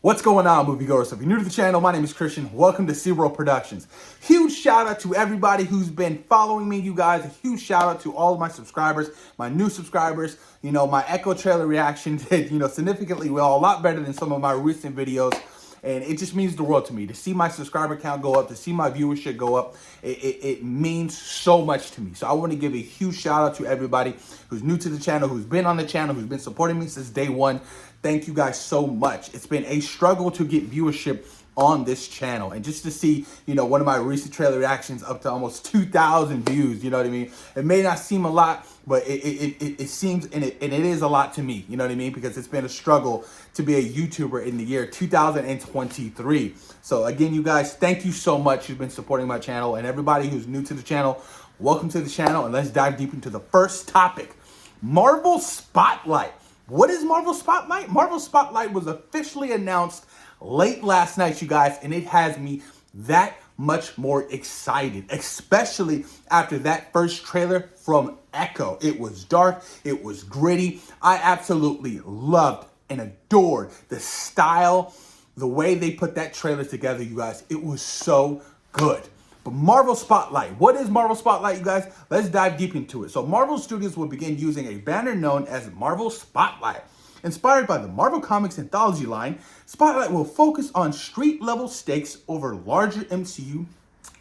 What's going on, moviegoers? If you're new to the channel, my name is Christian. Welcome to SeaWorld Productions. Huge shout out to everybody who's been following me, you guys. A huge shout out to all of my subscribers, my new subscribers. You know, my Echo trailer reaction did, significantly well, a lot better than some of my recent videos. And it just means the world to me. To see my subscriber count go up, to see my viewership go up, it means so much to me. So I want to give a huge shout out to everybody who's new to the channel, who's been on the channel, who's been supporting me since day one. Thank you guys so much. It's been a struggle to get viewership on this channel, and just to see one of my recent trailer reactions up to almost 2,000 views, you know what I mean? It may not seem a lot, but it seems, and it is a lot to me, you know what I mean? Because it's been a struggle to be a YouTuber in the year 2023. So again, you guys, thank you so much. You've been supporting my channel, and everybody who's new to the channel, welcome to the channel. And let's dive deep into the first topic: Marvel Spotlight. What is Marvel Spotlight? Marvel Spotlight was officially announced late last night, you guys, and it has me that much more excited, especially after that first trailer from Echo. It was dark, it was gritty. I absolutely loved and adored the style, the way they put that trailer together, you guys. It was so good. But Marvel Spotlight, what is Marvel Spotlight, you guys? Let's dive deep into it. So Marvel Studios will begin using a banner known as Marvel Spotlight. Inspired by the Marvel Comics anthology line, Spotlight will focus on street-level stakes over larger MCU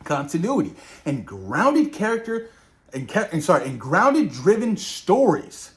continuity and grounded grounded-driven stories.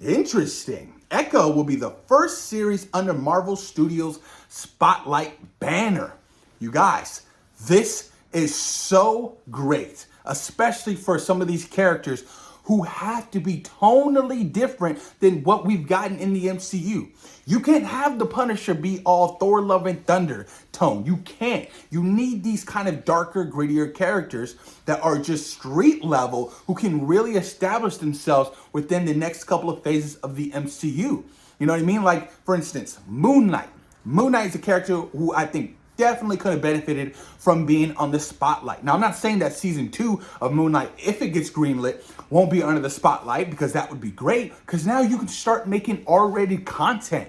Interesting. Echo will be the first series under Marvel Studios' Spotlight banner. You guys, this is so great, especially for some of these characters who have to be tonally different than what we've gotten in the MCU. You can't have the Punisher be all Thor Love and Thunder tone. You can't. You need these kind of darker, grittier characters that are just street level, who can really establish themselves within the next couple of phases of the MCU. You know what I mean? Like, for instance, Moon Knight. Moon Knight is a character who I think definitely could have benefited from being on the spotlight. Now, I'm not saying that season 2 of Moon Knight, if it gets greenlit, won't be under the spotlight, because that would be great, because now you can start making R-rated content.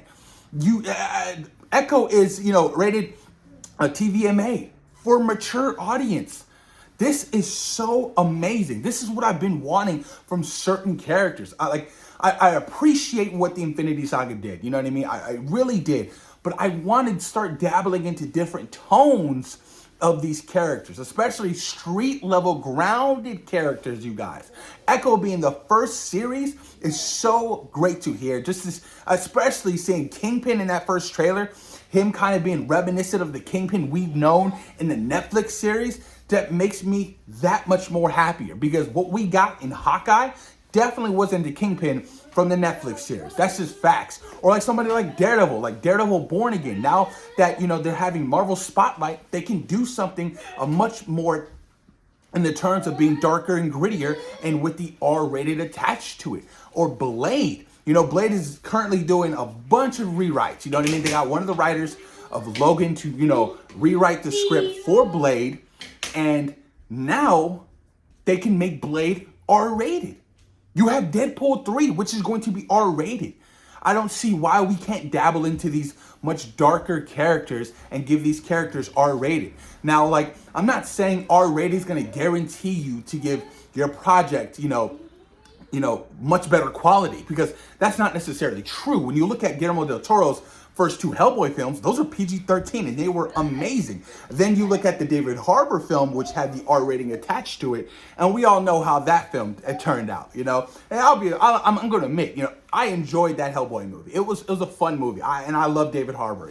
Echo is, rated a TVMA for mature audience. This is so amazing. This is what I've been wanting from certain characters. I appreciate what the Infinity Saga did. You know what I mean? I really did. But I wanted to start dabbling into different tones of these characters, especially street level grounded characters, you guys. Echo being the first series is so great to hear. Especially seeing Kingpin in that first trailer, him kind of being reminiscent of the Kingpin we've known in the Netflix series, that makes me that much more happier, because what we got in Hawkeye definitely wasn't the Kingpin from the Netflix series. That's just facts. Or like somebody like Daredevil Born Again. Now that, they're having Marvel Spotlight, they can do something much more in the terms of being darker and grittier, and with the R-rated attached to it. Or Blade. Blade is currently doing a bunch of rewrites. You know what I mean? They got one of the writers of Logan to, rewrite the script for Blade. And now they can make Blade R-rated. You have Deadpool 3, which is going to be R-rated. I don't see why we can't dabble into these much darker characters and give these characters R-rated. Now, I'm not saying R-rated is going to guarantee you to give your project, much better quality, because that's not necessarily true. When you look at Guillermo del Toro's first 2 Hellboy films, those are PG-13, and they were amazing. Then you look at the David Harbour film, which had the R rating attached to it, and we all know how that film turned out, And I'm going to admit, I enjoyed that Hellboy movie. It was a fun movie, and I love David Harbour,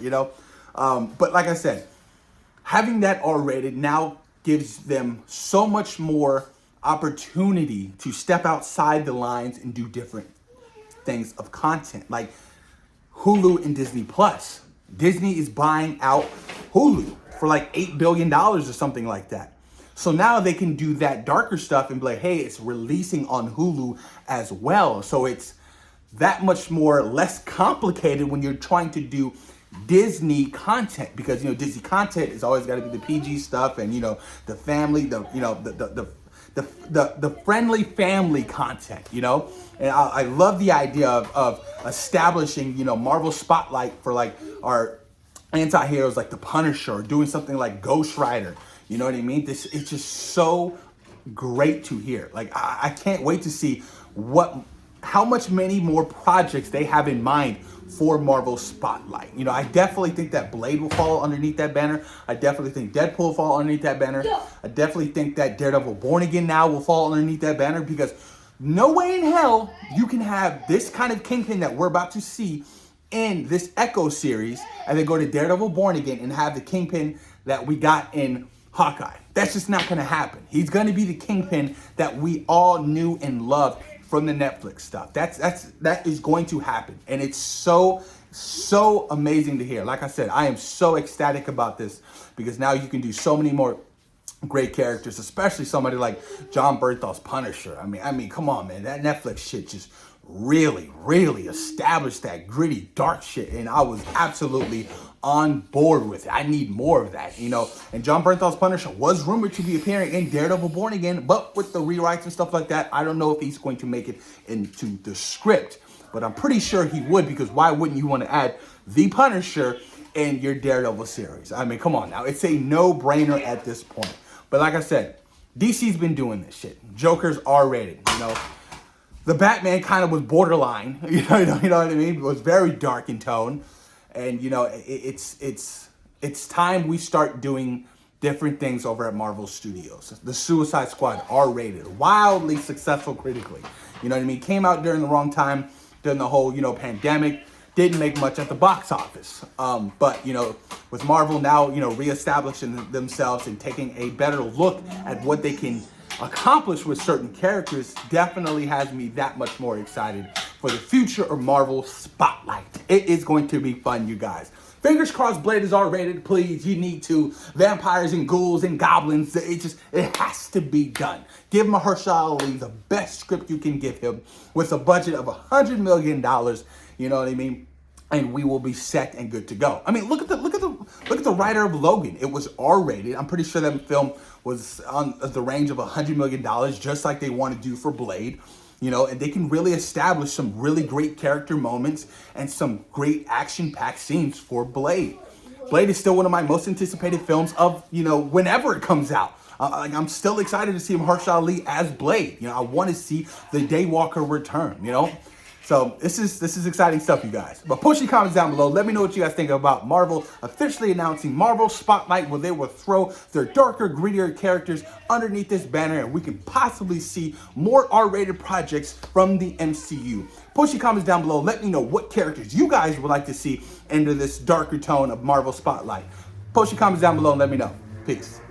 But like I said, having that R rated now gives them so much more opportunity to step outside the lines and do different things of content, like Hulu and Disney Plus. Disney is buying out Hulu for like $8 billion or something like that. So now they can do that darker stuff and be like, hey, it's releasing on Hulu as well. So it's that much more less complicated when you're trying to do Disney content, because Disney content is always got to be the PG stuff, and the family, the friendly family content, And I love the idea of establishing, Marvel Spotlight for like our anti-heroes like the Punisher or doing something like Ghost Rider. You know what I mean? This it's just so great to hear. Like I can't wait to see how much many more projects they have in mind for Marvel Spotlight. You know, I definitely think that Blade will fall underneath that banner. I definitely think Deadpool will fall underneath that banner. Yeah. I definitely think that Daredevil Born Again now will fall underneath that banner, because no way in hell you can have this kind of Kingpin that we're about to see in this Echo series and then go to Daredevil Born Again and have the Kingpin that we got in Hawkeye. That's just not going to happen. He's going to be the Kingpin that we all knew and loved from the Netflix stuff. That is going to happen, and it's so amazing to hear. Like I said, I am so ecstatic about this, because now you can do so many more great characters, especially somebody like Jon Bernthal's Punisher. I mean, come on, man. That Netflix shit just really established that gritty, dark shit, and I was absolutely on board with it. I need more of that, you know. And Jon Bernthal's Punisher was rumored to be appearing in Daredevil Born Again, but with the rewrites and stuff like that, I don't know if he's going to make it into the script. But I'm pretty sure he would, because why wouldn't you want to add the Punisher in your Daredevil series? I mean, come on now. It's a no-brainer at this point. But like I said, DC's been doing this shit. Joker's R-rated, you know. The Batman kind of was borderline, you know what I mean? It was very dark in tone. And, you know, it's time we start doing different things over at Marvel Studios. The Suicide Squad, R-rated, wildly successful critically. You know what I mean? Came out during the wrong time, during the whole, you know, pandemic. Didn't make much at the box office. But, you know, with Marvel now, you know, reestablishing themselves and taking a better look at what they can accomplish with certain characters, definitely has me that much more excited for the future of Marvel Spotlight. It is going to be fun, you guys. Fingers crossed Blade is R-rated, please. You need to. Vampires and ghouls and goblins, it has to be done. Give Mahershala Ali the best script you can give him with a budget of $100 million, you know what I mean? And we will be set and good to go. I mean, look at the writer of Logan. It was R-rated. I'm pretty sure that film was on the range of $100 million, just like they want to do for Blade. You know, and they can really establish some really great character moments and some great action-packed scenes for Blade. Blade is still one of my most anticipated films of, you know, whenever it comes out. I'm still excited to see Mahershala Ali as Blade. You know, I want to see the Daywalker return, you know. So this is exciting stuff, you guys. But push your comments down below. Let me know what you guys think about Marvel officially announcing Marvel Spotlight, where they will throw their darker, grittier characters underneath this banner, and we can possibly see more R-rated projects from the MCU. Push your comments down below. Let me know what characters you guys would like to see into this darker tone of Marvel Spotlight. Post your comments down below and let me know. Peace.